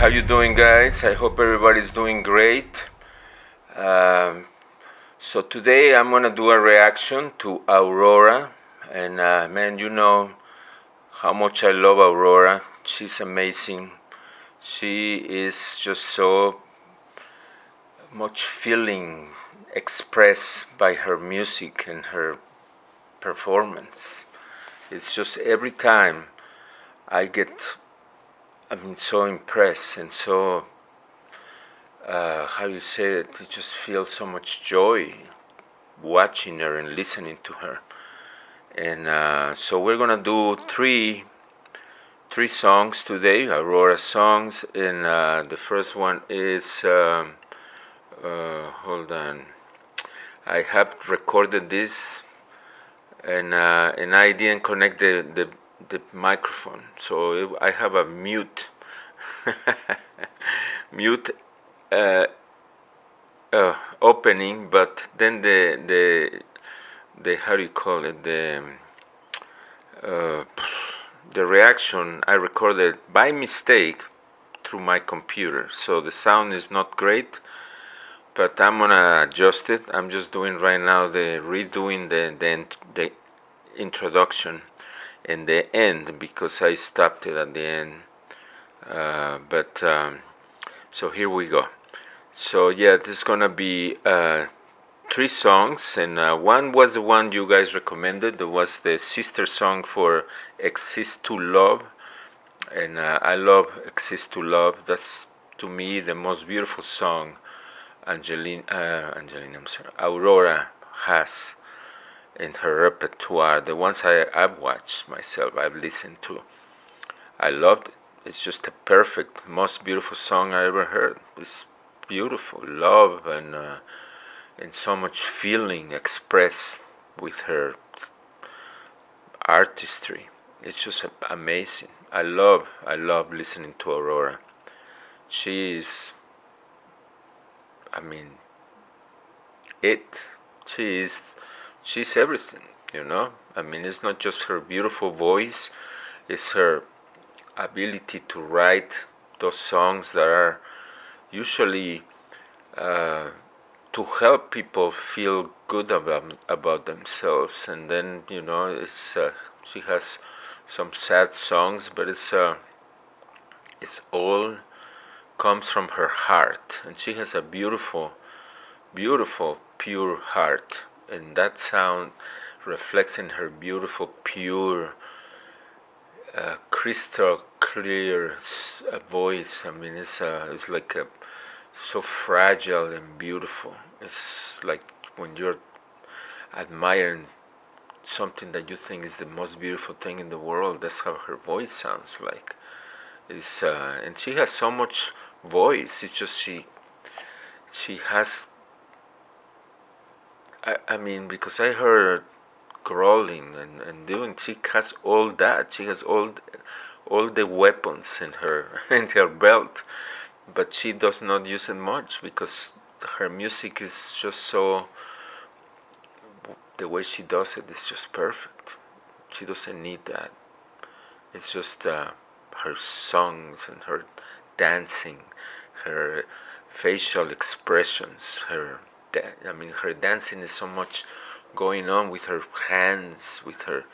How you doing, guys? I hope everybody's doing great. Um, so today I'm gonna do a reaction to Aurora, and man, you know how much I love Aurora. She's amazing. She is just so much feeling expressed by her music and her performance. It's just every time I get, so impressed and so how you say it, you just feel so much joy watching her and listening to her. And so we're gonna do three songs today, Aurora songs, and the first one is hold on. I have recorded this, and I didn't connect the microphone, so I have a mute mute uh, opening, but then the how do you call it, uh, the reaction I recorded by mistake through my computer, so the sound is not great, but I'm gonna adjust it. I'm just doing right now the redoing the introduction and the end because I stopped it at the end. But so here we go. So yeah, this is gonna be three songs, and one was the one you guys recommended. That was the sister song for "Exist to Love," and I love "Exist to Love." That's to me the most beautiful song Aurora has in her repertoire. The ones I've watched myself, I've listened to. I loved it. It's just a perfect, most beautiful song I ever heard. It's beautiful, love and so much feeling expressed with her artistry. It's just amazing. I love listening to Aurora. She is, I mean, it. She is, she's everything. You know. I mean, it's not just her beautiful voice. It's her ability to write those songs that are usually to help people feel good about themselves. And then it's she has some sad songs, but it's all comes from her heart, and she has a beautiful pure heart, and that sound reflects in her beautiful pure crystal clear voice. I mean, it's like so fragile and beautiful. It's like when you're admiring something that you think is the most beautiful thing in the world. That's how her voice sounds like. It's and she has so much voice. It's just she has. I mean, because I heard her growling and doing. She has all that. She has all the weapons in her in her belt, but she does not use it much because her music is just so. The way she does it is just perfect. She doesn't need that. It's just her songs and her dancing, her facial expressions, her dancing is so much going on with her hands, with her.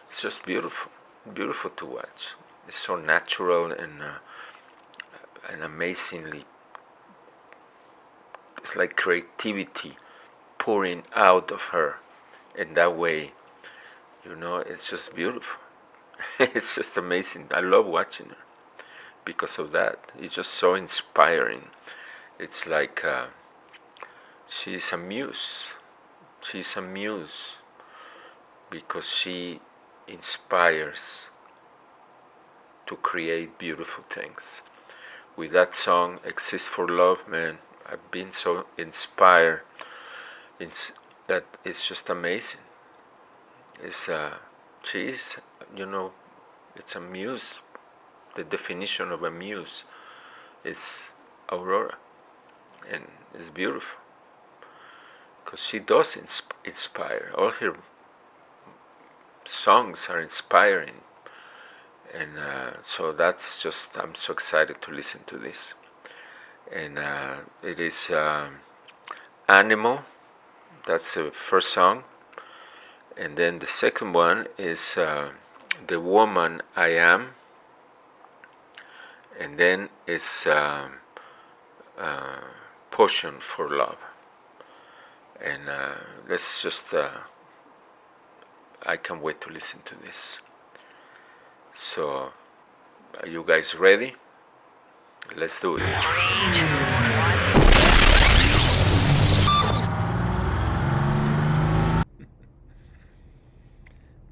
It's just beautiful, beautiful to watch. It's so natural and amazingly. It's like creativity pouring out of her in that way. It's just beautiful. It's just amazing. I love watching her because of that. It's just so inspiring. It's like she's a muse. She's a muse because she inspires to create beautiful things. With that song, "Exist for Love," man, I've been so inspired. That it's just amazing. It's she's it's a muse. The definition of a muse is Aurora, and it's beautiful because she does inspire. All her songs are inspiring, and so that's just, I'm so excited to listen to this. And it is Animal, that's the first song, and then the second one is The Woman I Am, and then it's Potion for Love. And let's just, I can't wait to listen to this. So, are you guys ready? Let's do it.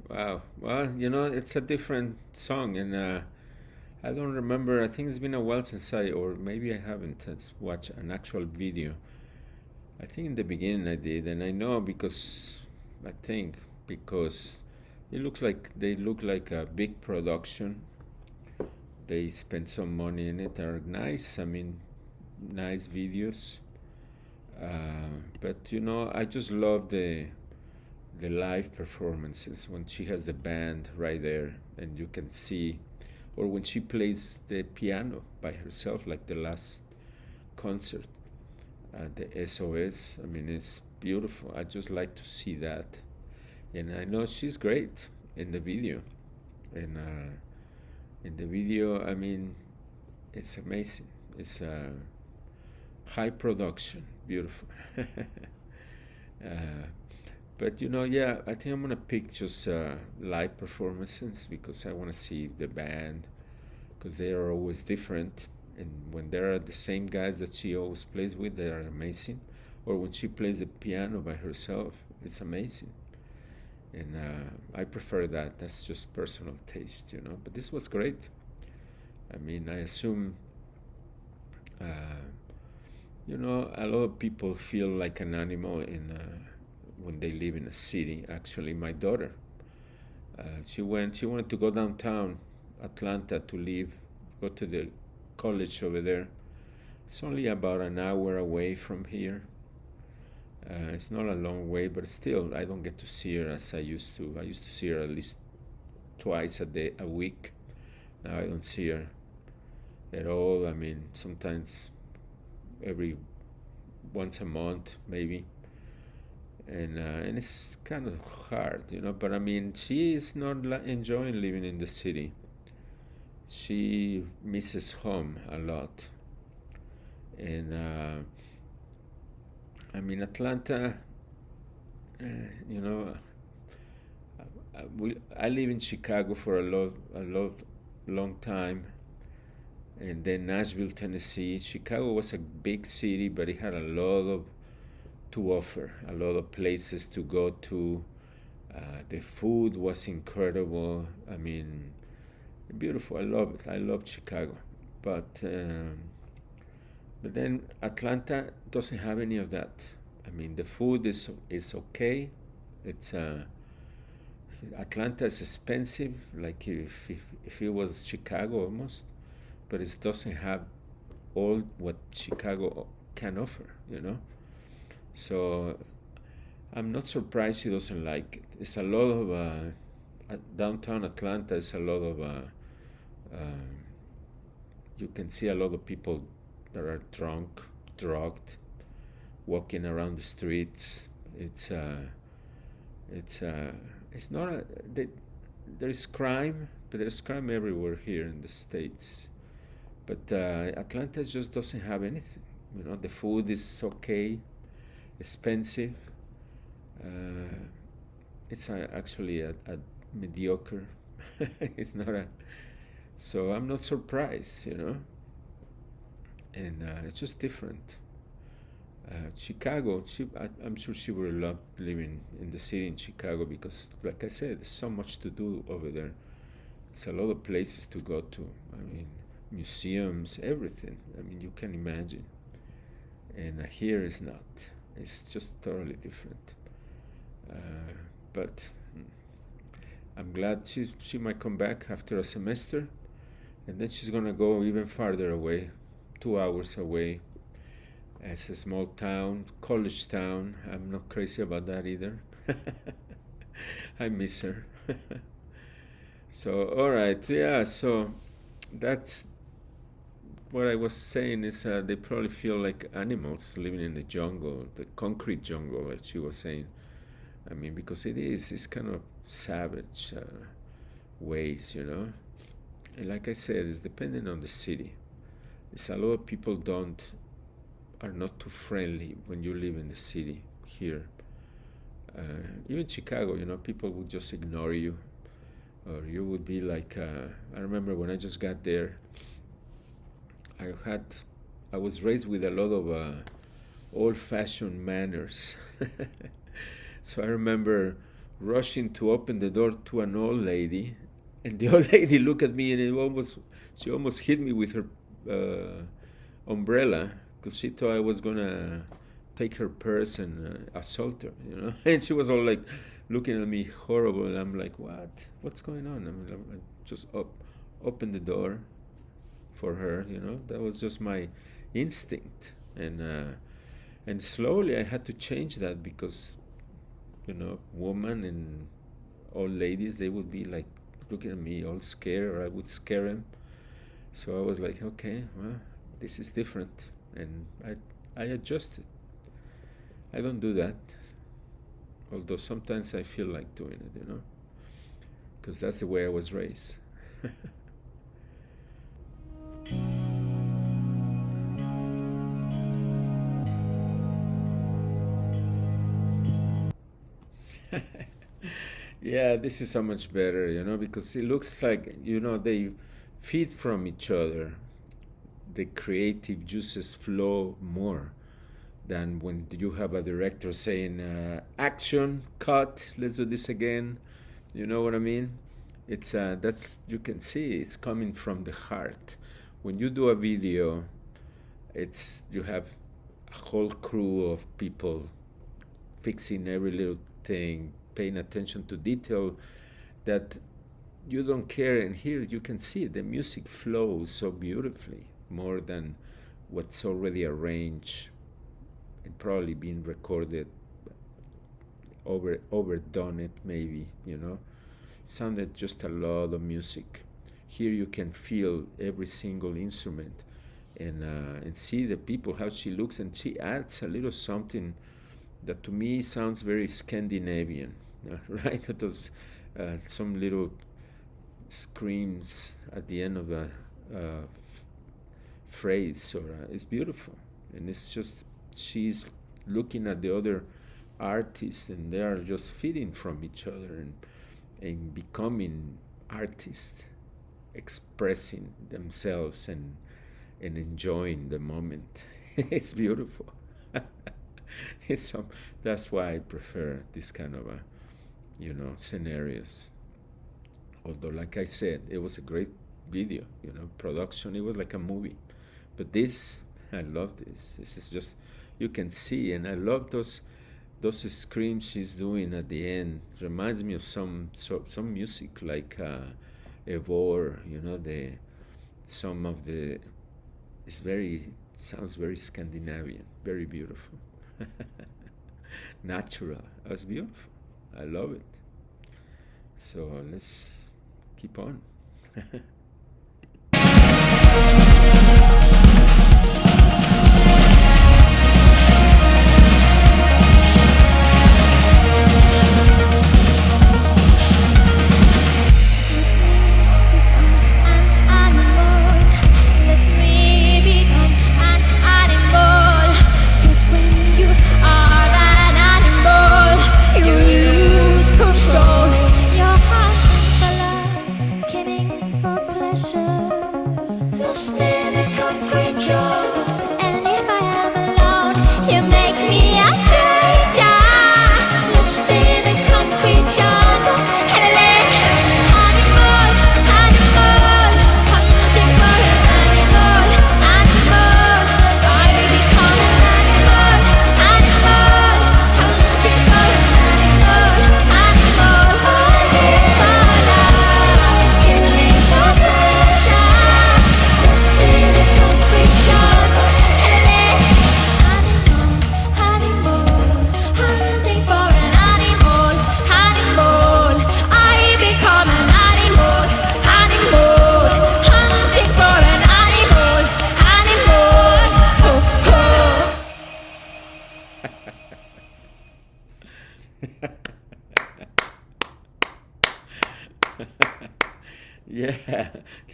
Wow. Well, it's a different song, and I don't remember. I think it's been a while since or maybe I haven't watched an actual video. I think in the beginning I did, and I know because they look like a big production. They spent some money in it. Are nice. I mean, nice videos. But I just love the live performances when she has the band right there, and you can see, or when she plays the piano by herself, like the last concert at the SOS. I mean, it's beautiful. I just like to see that, and I know she's great in the video. And in the video, I mean, it's amazing. It's high production, beautiful. But yeah, I think I'm gonna pick just live performances because I want to see the band, because they are always different, and when they're the same guys that she always plays with, they are amazing. Or when she plays the piano by herself, it's amazing. And I prefer that. That's just personal taste, But this was great. I mean, I assume, a lot of people feel like an animal when they live in a city. Actually, my daughter, she wanted to go downtown Atlanta to go to the college over there. It's only about an hour away from here. It's not a long way, but still, I don't get to see her as I used to. I used to see her at least twice a week. Now I don't see her at all. I mean, sometimes every once a month, maybe. And it's kind of hard, But I mean, she is not enjoying living in the city. She misses home a lot, and I mean, Atlanta. You know, I live in Chicago for long time, and then Nashville, Tennessee. Chicago was a big city, but it had a lot to offer, a lot of places to go to. The food was incredible. I mean, beautiful. I love it. I love Chicago, but then Atlanta doesn't have any of that. I mean, the food is okay. It's Atlanta is expensive, like if it was Chicago almost, but it doesn't have all what Chicago can offer. So I'm not surprised he doesn't like it. It's a lot of downtown Atlanta is a lot of you can see a lot of people that are drugged, walking around the streets. It's not there's crime, but there's crime everywhere here in the States. But Atlanta just doesn't have anything. The food is okay, expensive. It's actually a mediocre. It's not a. So I'm not surprised. And it's just different. Chicago, I'm sure she would love living in the city in Chicago because, like I said, there's so much to do over there. It's a lot of places to go to. I mean, museums, everything. I mean, you can imagine. And here is not. It's just totally different. But I'm glad she might come back after a semester, and then she's gonna go even farther away, 2 hours away. It's a small town, college town. I'm not crazy about that either. I miss her. So, all right, yeah. So that's what I was saying is they probably feel like animals living in the jungle, the concrete jungle, like she was saying. I mean, because it's kind of savage ways, you know. And like I said, it's depending on the city. It's a lot of people don't are not too friendly when you live in the city here. Uh, Even Chicago, you know, people would just ignore you, or you would be like. I remember when I just got there, I had, I was raised with a lot of old-fashioned manners. So I remember rushing to open the door to an old lady, and the old lady looked at me and she almost hit me with her umbrella because she thought I was gonna take her purse and assault her, you know. And she was all like looking at me horrible, and I'm like, what? What's going on? I just opened the door for her, you know. That was just my instinct, and slowly I had to change that because, you know, women and old ladies, they would be like looking at me all scared, or I would scare them. So I was like, okay, well, this is different, and I adjusted. I don't do that, although sometimes I feel like doing it, you know, because that's the way I was raised. Yeah, this is so much better, you know, because it looks like, you know, they feed from each other. The creative juices flow more than when you have a director saying, action, cut, let's do this again. You know what I mean? It's that's, you can see it's coming from the heart. When you do a video, it's, you have a whole crew of people fixing every little thing, paying attention to detail that you don't care. And here you can see the music flows so beautifully, more than what's already arranged and probably been recorded, overdone it maybe, you know. Sounded just a lot of music. Here you can feel every single instrument, and see the people, how she looks, and she adds a little something that to me sounds very Scandinavian, right? Those some little screams at the end of a phrase, or it's beautiful, and it's just she's looking at the other artists, and they are just feeding from each other, and becoming artists, expressing themselves, and enjoying the moment. It's beautiful. It's that's why I prefer this kind of you know, scenarios. Although, like I said, it was a great video, you know, production. It was like a movie. But this, I love this. This is just, you can see, and I love those screams she's doing at the end. Reminds me of some music like Aurora, you know, the some of the, it's very, sounds very Scandinavian, very beautiful. Natural. That's beautiful. I love it. So let's keep on.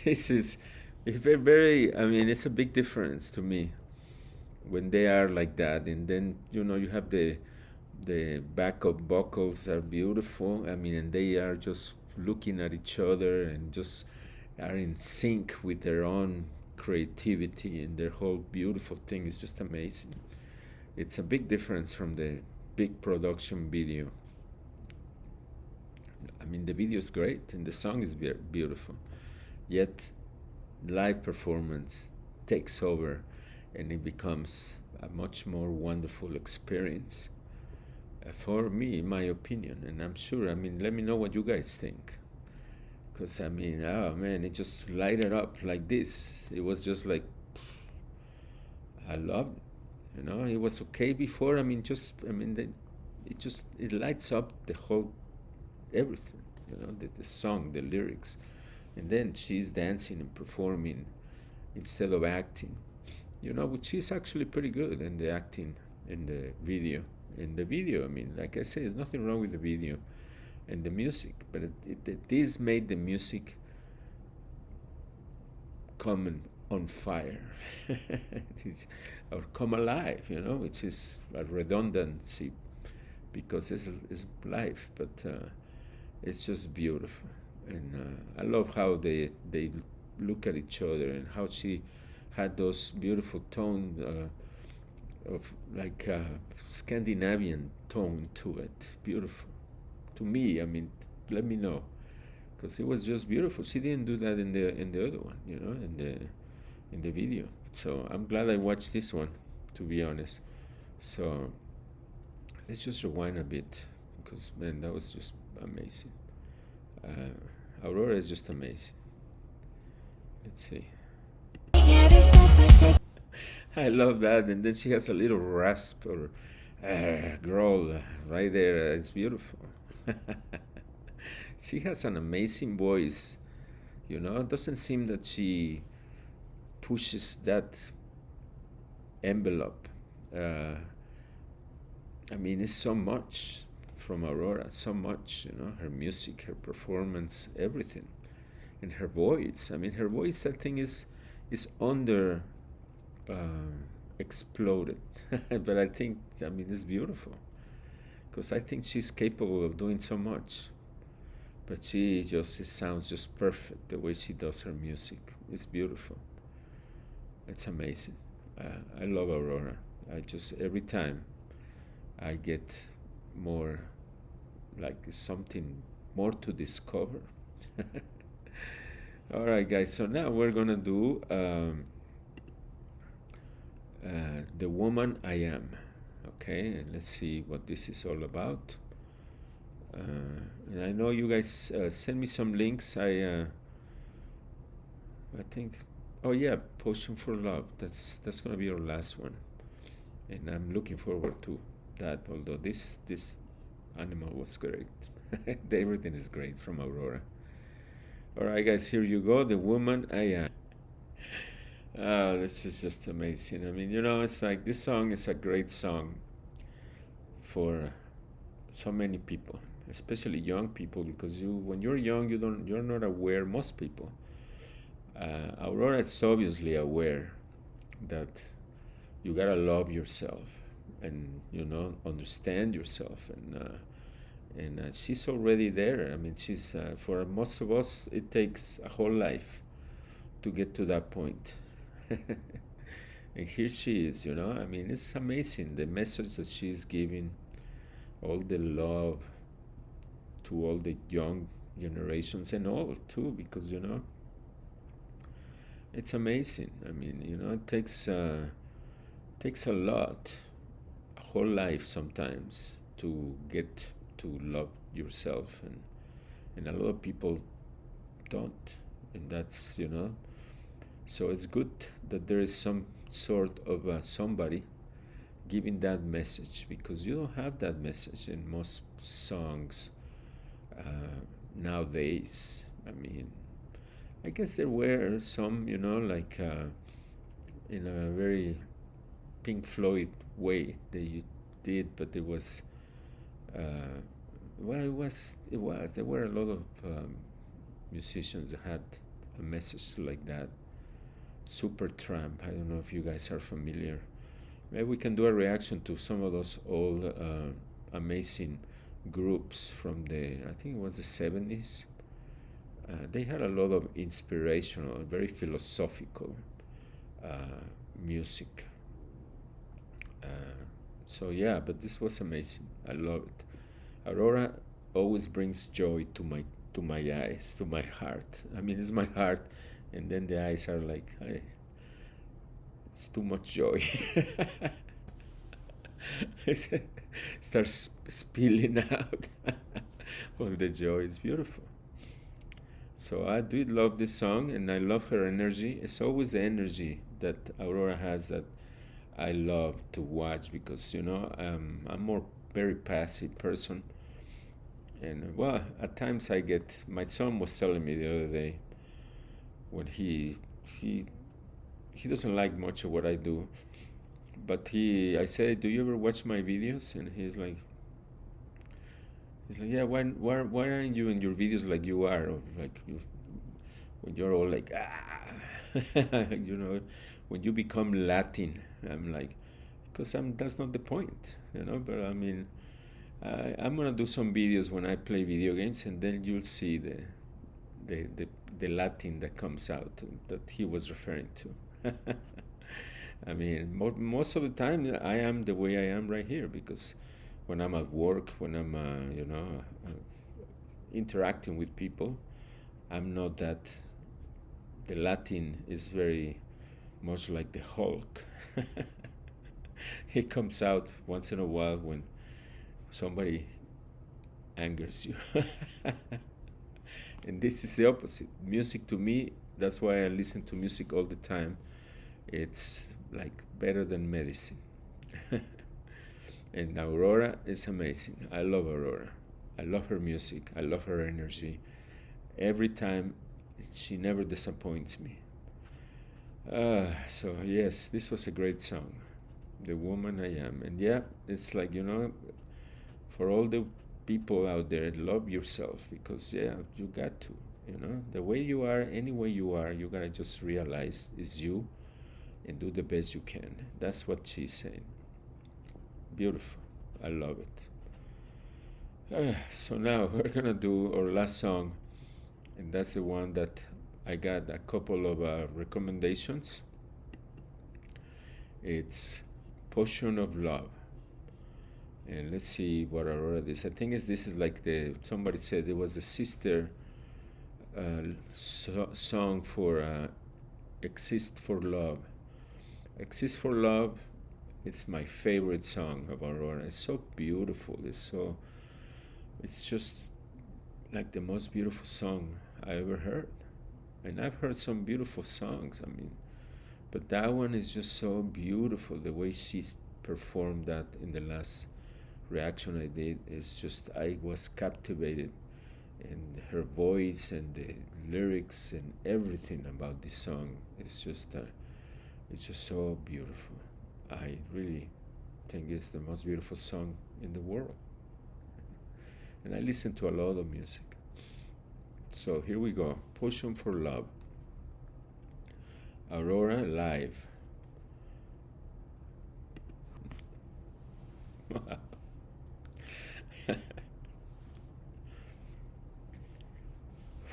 This is it's very, very, I mean, it's a big difference to me when they are like that. And then, you have the backup vocals are beautiful. I mean, and they are just looking at each other and just are in sync with their own creativity, and their whole beautiful thing is just amazing. It's a big difference from the big production video. I mean, the video is great and the song is beautiful, yet live performance takes over, and it becomes a much more wonderful experience, for me, in my opinion. And I'm sure, I mean, let me know what you guys think. Because, I mean, oh man, it just lighted up like this. It was just like, I loved it. It was okay before. I mean, it lights up the whole everything. The song, the lyrics, and then she's dancing and performing instead of acting. Which is actually pretty good in the acting in the video. In the video, I mean, like I say, there's nothing wrong with the video and the music, but this made the music come on fire. Or come alive, which is a redundancy because it's life, but it's just beautiful. And I love how they look at each other, and how she had those beautiful tones, of like Scandinavian tone to it. Beautiful to me. I mean, let me know, because it was just beautiful. She didn't do that in the other one, in the video. So I'm glad I watched this one, to be honest. So let's just rewind a bit, because man, that was just amazing. Aurora is just amazing. Let's see. I love that, and then she has a little rasp or growl right there. It's beautiful. She has an amazing voice. It doesn't seem that she pushes that envelope. I mean, it's so much from Aurora, so much. Her music, her performance, everything, and her voice. I mean, her voice, I think, is under exploded. But I mean, it's beautiful, because I think she's capable of doing so much. But it sounds just perfect the way she does her music. It's beautiful. It's amazing. I love Aurora. Every time I get more, like, something more to discover. All right, guys. So now we're gonna do The Woman I Am. Okay, and let's see what this is all about. And I know you guys send me some links. I think, oh yeah, Potion for Love. That's gonna be our last one, and I'm looking forward to that. Although this animal was great. Everything is great from Aurora. All right, guys, here you go. The Woman I Am. This is just amazing. I mean, it's like this song is a great song for so many people, especially young people, because when you're young, you're not aware. Most people. Aurora is obviously aware that you gotta love yourself, and understand yourself, and she's already there. I mean, she's for most of us, it takes a whole life to get to that point. And here she is. I mean, it's amazing the message that she's giving, all the love to all the young generations, and all too, because it's amazing. I mean, it takes a lot, a whole life sometimes, to get to love yourself, and a lot of people don't, and that's so it's good that there is some sort of somebody giving that message, because you don't have that message in most songs nowadays. I mean, I guess there were some, like in a very Pink Floyd way they did, but it was well, it was there were a lot of musicians that had a message like that. Super Tramp. I don't know if you guys are familiar. Maybe we can do a reaction to some of those old amazing groups from I think it was the 70s. They had a lot of inspirational, very philosophical uh, music. Uh, so yeah, but this was amazing. I love it. Aurora always brings joy to my eyes, to my heart. I mean, it's my heart, and then the eyes are like, it's too much joy. It starts spilling out of the joy. It's beautiful. So I do love this song, and I love her energy. It's always the energy that Aurora has that I love to watch, because I'm more very passive person, and well, at times I get. My son was telling me the other day when he he doesn't like much of what I do, but I said, "Do you ever watch my videos?" And he's like, "Yeah. Why aren't you in your videos like you are, or like when you're all like you know, when you become Latin?" I'm like, because that's not the point, But I mean, I'm gonna do some videos when I play video games, and then you'll see the the, the Latin that comes out that he was referring to. I mean, most of the time I am the way I am right here, because when I'm at work, when I'm interacting with people, I'm not that. The Latin is very much like the Hulk. He comes out once in a while when somebody angers you. And this is the opposite. Music to me, that's why I listen to music all the time. It's like better than medicine. And Aurora is amazing. I love Aurora. I love her music. I love her energy. Every time, she never disappoints me. So yes, this was a great song, "The Woman I Am." And yeah, it's like, for all the people out there, love yourself, because yeah, you got to, the way you are, any way you are, you gotta just realize it's you and do the best you can. That's what she's saying. Beautiful. I love it. So now we're gonna do our last song, and that's the one that I got a couple of recommendations. It's "Potion of Love." And let's see what Aurora is. I think this is like somebody said it was the sister song for "Exist for Love." "Exist for Love," it's my favorite song of Aurora. It's so beautiful. It's just like the most beautiful song I ever heard. And I've heard some beautiful songs, I mean, but that one is just so beautiful. The way she performed that in the last reaction I did, it's just, I was captivated. And her voice and the lyrics and everything about this song, it's just so beautiful. I really think it's the most beautiful song in the world. And I listen to a lot of music. So here we go. "Potion for Love." Aurora live.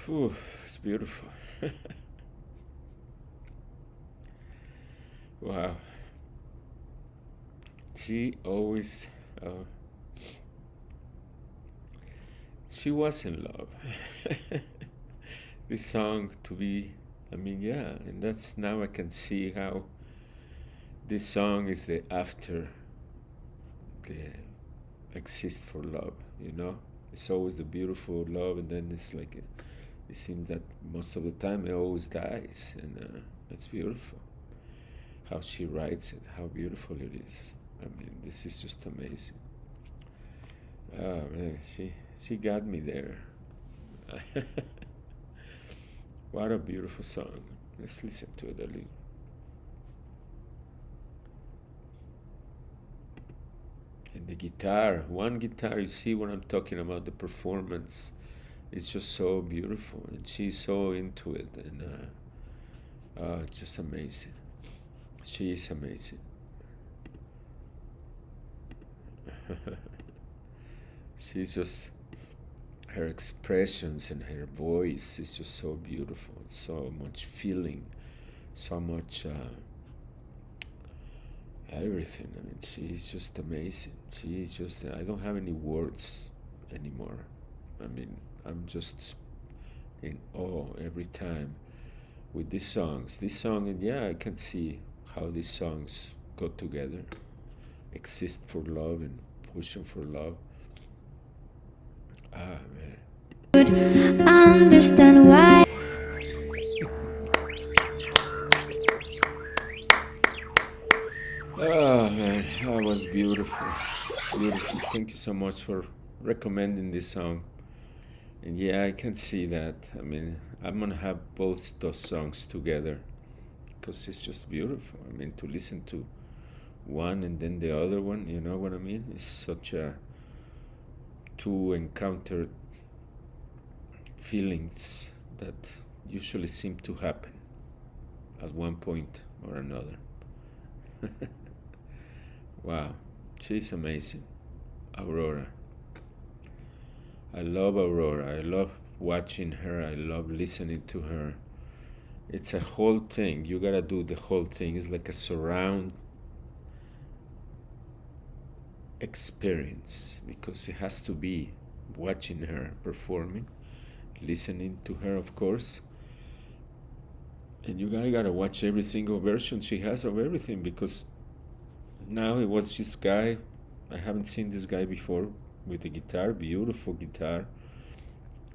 Whew, it's beautiful. Wow. She always, she was in love. This song to be, I mean, yeah, and that's, now I can see how this song is the after the "Exist for Love," It's always the beautiful love, and then it's like, it seems that most of the time it always dies, and it's beautiful. How she writes it, how beautiful it is. I mean, this is just amazing. Oh man, she got me there. What a beautiful song. Let's listen to it a little. And the guitar, one guitar, you see what I'm talking about, the performance It's just so beautiful, and she's so into it, and it's just amazing. She is amazing. She's just, her expressions and her voice is just so beautiful. So much feeling, so much everything. I mean, she's just amazing. She's just, I don't have any words anymore. I mean, I'm just in awe every time with these songs. This song, and yeah, I can see how these songs go together. Exist for love and pushing for love. Ah, man. Understand why. Oh man, that was beautiful. Beautiful. Thank you so much for recommending this song. And yeah, I can see that. I mean, I'm gonna have both those songs together because it's just beautiful. I mean, to listen to one and then the other one, you know what I mean? It's such a two encountered feelings that usually seem to happen at one point or another. Wow, she's amazing. Aurora. I love Aurora. I love watching her. I love listening to her. It's a whole thing. You gotta do the whole thing. It's like a surround experience because it has to be watching her performing, listening to her, of course. And you gotta watch every single version she has of everything because now it was this guy. I haven't seen this guy before with the guitar, beautiful guitar.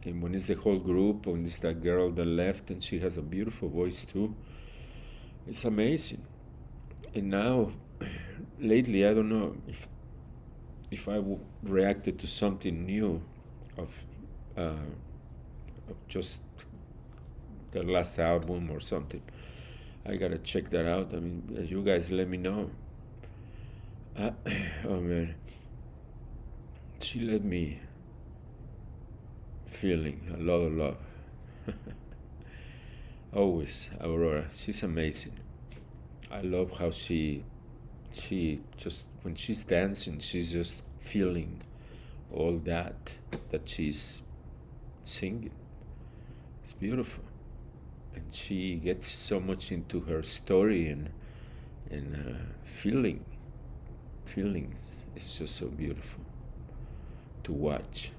And when it's the whole group, when it's that girl that left and she has a beautiful voice too, it's amazing. And now, lately, I don't know if I reacted to something new of, uh, of just the last album or something. I gotta check that out. I mean, you guys let me know. Oh man, she let me feeling a lot of love. Always, Aurora. She's amazing. I love how she just when she's dancing, she's just feeling all that she's singing. It's beautiful, and she gets so much into her story and feelings. It's just so beautiful to watch.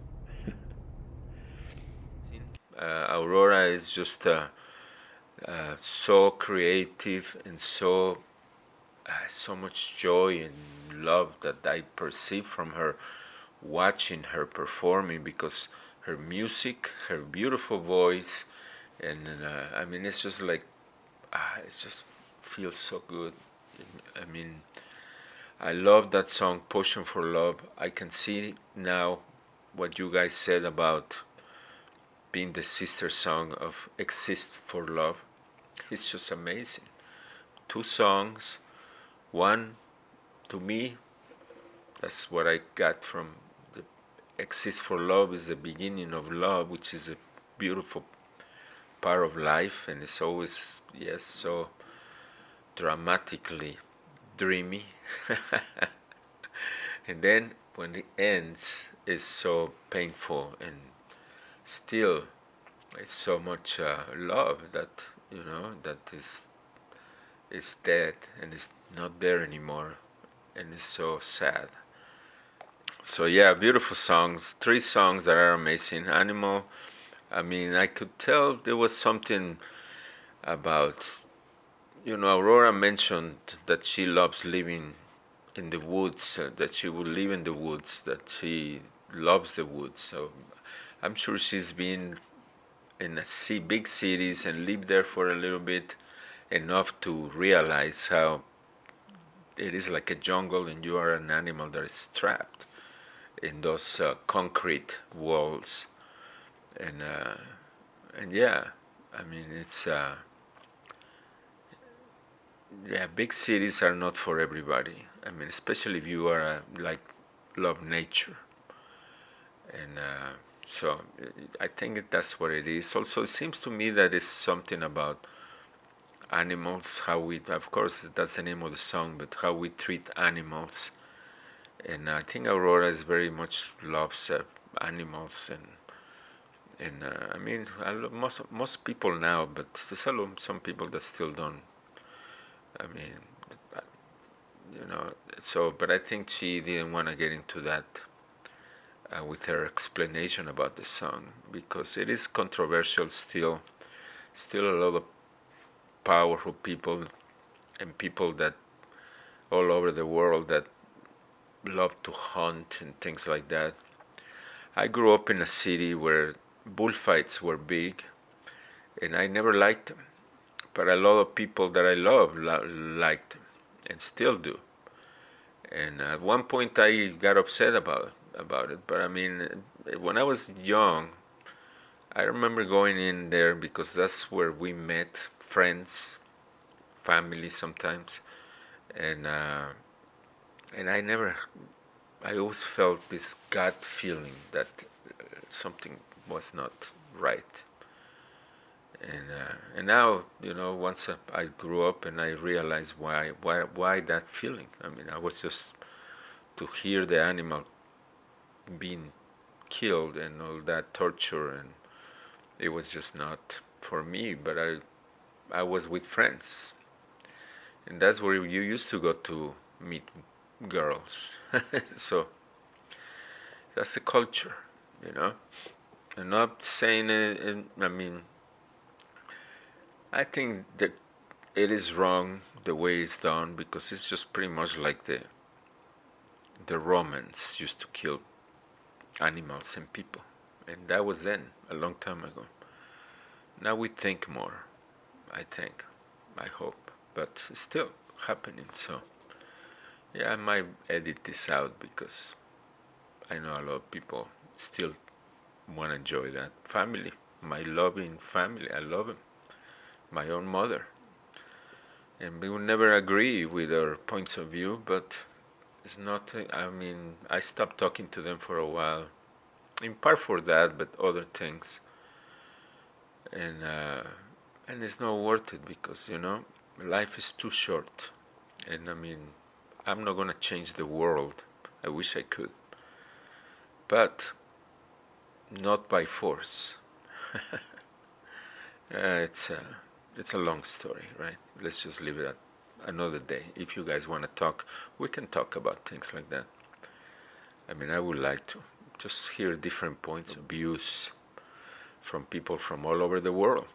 Aurora is just so creative and so much joy and love that I perceive from her watching her performing because her music, her beautiful voice, and I mean it's just like it just feels so good. I mean, I love that song "Potion for Love." I can see now what you guys said about being the sister song of Exist for Love. It's just amazing. Two songs, one to me, that's what I got from the Exist for Love is the beginning of love, which is a beautiful part of life, and it's always, yes, so dramatically dreamy. And then when it ends, it's so painful and still it's so much love that that is dead and is not there anymore, and it's so sad. So yeah, beautiful songs. Three songs that are amazing. Animal. I mean, I could tell there was something about Aurora mentioned that she loves living in the woods, that she would live in the woods, that she loves the woods. So I'm sure she's been in big cities and lived there for a little bit, enough to realize how it is like a jungle and you are an animal that is trapped in those concrete walls. And yeah, I mean it's yeah, big cities are not for everybody. I mean, especially if you are like love nature. And So I think that's what it is. Also, it seems to me that it's something about animals, how we, of course, that's the name of the song, but how we treat animals. And I think Aurora is very much loves animals, and I mean, most people now, but there's some people that still don't. I mean, you know. So, but I think she didn't want to get into that with her explanation about the song because it is controversial still. Still, a lot of powerful people and people that all over the world that love to hunt and things like that. I grew up in a city where bullfights were big, and I never liked them. But a lot of people that I love liked them, and still do. And at one point, I got upset about it. But I mean, when I was young, I remember going in there because that's where we met friends, family sometimes, and I never, I always felt this gut feeling that something was not right. And now, you know, once I grew up and I realized why that feeling. I mean, I was just to hear the animal being killed and all that torture, and it was just not for me. But I was with friends, and that's where you used to go to meet girls. So that's the culture, you know. I'm not saying it, I mean, I think that it is wrong the way it's done because it's just pretty much like the Romans used to kill animals and people, and that was then a long time ago. Now we think more, I think, I hope, but it's still happening. So yeah, I might edit this out because I know a lot of people still want to enjoy that. Family, my loving family, I love them. My own mother. And we will never agree with our points of view, but it's not, I mean, I stopped talking to them for a while. In part for that, but other things. And it's not worth it because, you know, life is too short. And I mean, I'm not going to change the world. I wish I could. But not by force. It's a long story, right? Let's just leave it at another day. If you guys want to talk, we can talk about things like that. I mean, I would like to just hear different points of views from people from all over the world.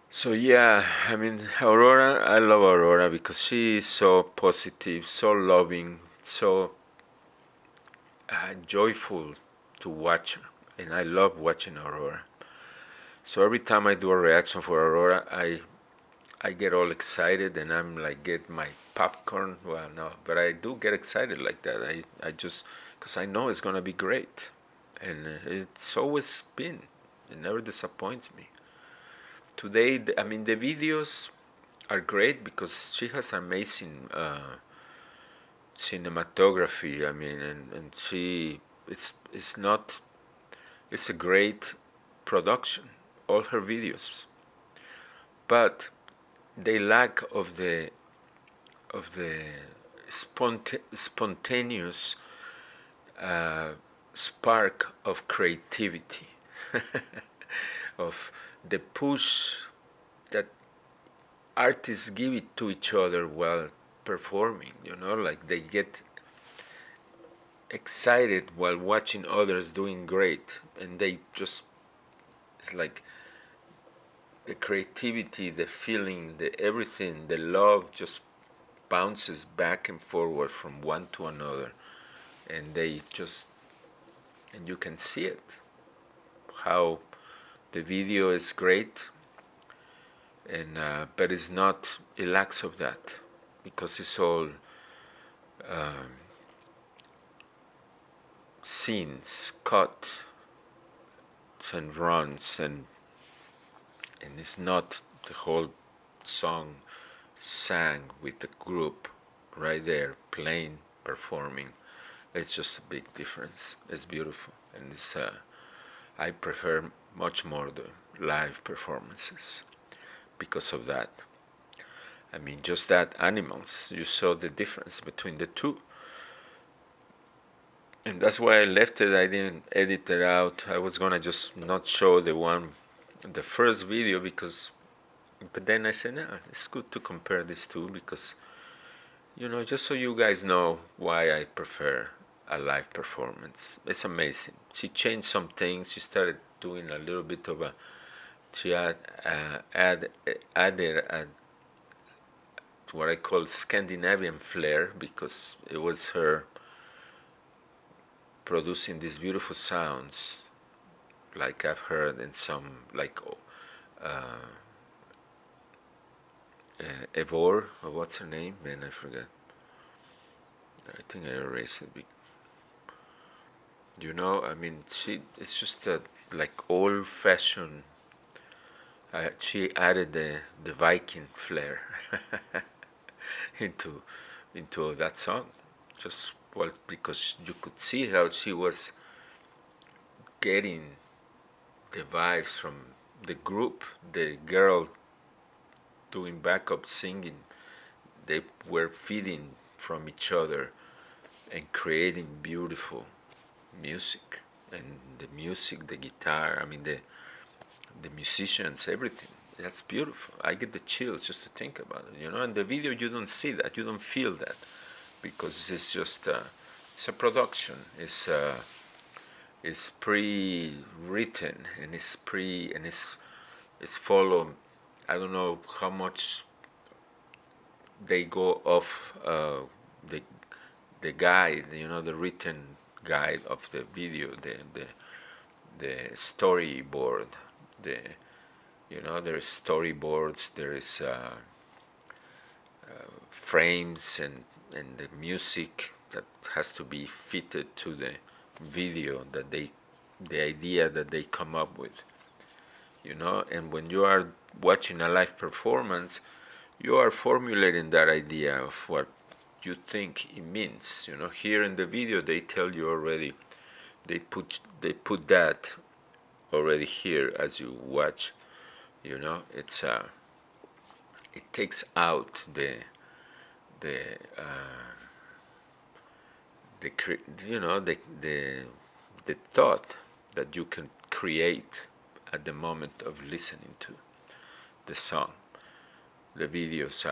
So yeah, I mean, Aurora, I love Aurora because she is so positive, so loving, so joyful to watch her. And I love watching Aurora. So every time I do a reaction for Aurora, I get all excited and I'm like get my popcorn. Well, no, but I do get excited like that. I just because I know it's gonna be great, and it's always been. It never disappoints me. Today, I mean, the videos are great because she has amazing cinematography. I mean, and she it's a great production. All her videos, but they lack of the spontaneous spark of creativity, of the push that artists give it to each other while performing. You know, like they get excited while watching others doing great, and they just it's like the creativity, the feeling, the everything, the love just bounces back and forward from one to another, and and you can see it. How the video is great, and but it's not. It lacks of that because it's all scenes, cut, and runs, and it's not the whole song sang with the group right there playing, performing. It's just a big difference. It's beautiful. and I prefer much more the live performances because of that. I mean, just that animals, you saw the difference between the two. And that's why I left it. I didn't edit it out. I was gonna just not show the first video, but then I said, nah, it's good to compare these two because, just so you guys know why I prefer a live performance. It's amazing. She changed some things. She started doing a little bit of she added what I call Scandinavian flair, because it was her producing these beautiful sounds like I've heard in some, like Aurora, or what's her name? Man, I forgot. I think I erased it. I mean, it's just a like old-fashioned. She added the Viking flair into that song, just because you could see how she was getting the vibes from the group, the girl doing backup singing. They were feeding from each other and creating beautiful music, and the music, the guitar, I mean the musicians, everything. That's beautiful. I get the chills just to think about it. In the video you don't see that, you don't feel that, because it's just it's a production. It's pre-written, and it's follow. I don't know how much they go off the guide, the written guide of the video, the storyboard, there's storyboards, there is frames, and the music that has to be fitted to the video the idea that they come up with, and when you are watching a live performance, you are formulating that idea of what you think it means. Here in the video they tell you already, they put that already here as you watch. It's it takes out the thought that you can create at the moment of listening to the song. The videos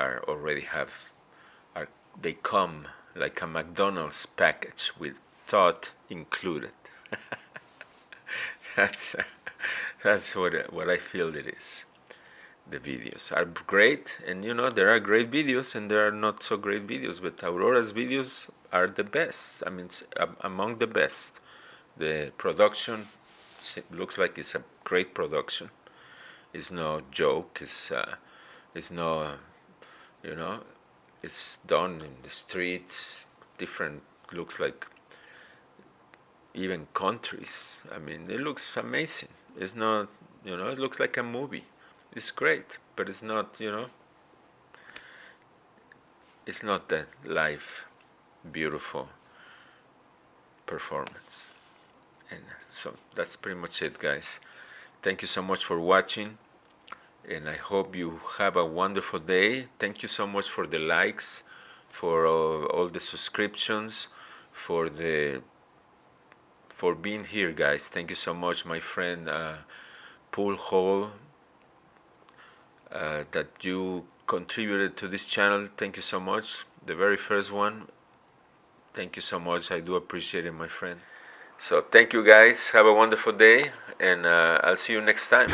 they come like a McDonald's package with thought included. that's what I feel it is. The videos are great, and there are great videos and there are not so great videos, but Aurora's videos are the best. I mean, among the best. The production looks like it's a great production. It's no joke. It's no, it's done in the streets. Different, looks like even countries. I mean, it looks amazing. It's not, it looks like a movie. It's great, but it's not, it's not that live, beautiful performance. And so that's pretty much it, guys. Thank you so much for watching, and I hope you have a wonderful day. Thank you so much for the likes, for all the subscriptions, for being here, guys. Thank you so much, my friend Pool Hall, that you contributed to this channel. Thank you so much. The very first one. Thank you so much. I do appreciate it, my friend. So thank you, guys. Have a wonderful day, and I'll see you next time.